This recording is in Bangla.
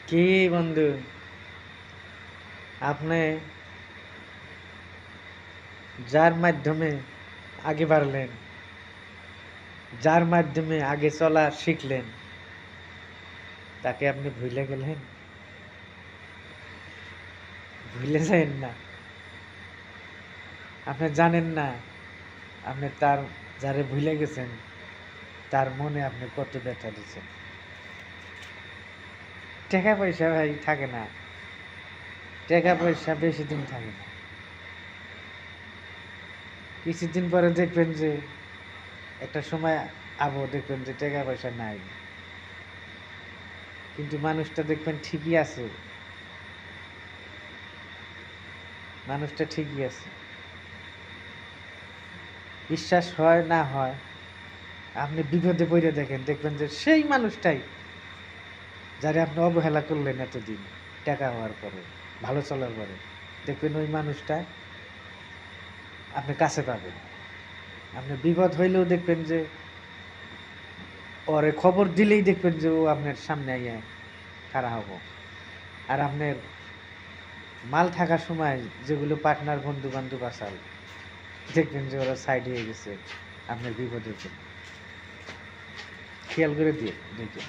কি বন্ধু, আপনি যার মাধ্যমে আগে বাড়লেন, যার মাধ্যমে আগে চলা শিখলেন, তাকে আপনি ভুলে গেলেন? ভুলে যাবেন না। আপনি জানেন না আপনি তার যারে ভুলে গেছেন তার মনে আপনি কত ব্যথা দিচ্ছেন। টাকা পয়সা ভাই থাকে না, টাকা পয়সা বেশি দিন থাকে না। কিছুদিন পরে দেখবেন যে একটা সময় দেখবেন যে টাকা পয়সা নাই, কিন্তু মানুষটা দেখবেন ঠিকই আছে। মানুষটা ঠিকই আছে। বিশ্বাস হয় না হয়, আপনি বিপদে পড়ে দেখবেন যে সেই মানুষটাই যারে আপনি অবহেলা করলেন এতদিন, টাকা হওয়ার পরে, ভালো চলার পরে, দেখবেন ওই মানুষটা আপনি কাছে পাবেন। আপনি বিপদ হইলেও দেখবেন যে ওরে খবর দিলেই দেখবেন যে ও আপনার সামনে আইয়া খাড়া হব। আর আপনার মাল থাকার সময় যেগুলো পার্টনার বন্ধু বান্ধব আসাল, দেখবেন যে ওরা সাইড হয়ে গেছে আপনার বিপদের জন্য। খেয়াল করে দিয়ে দেখবেন।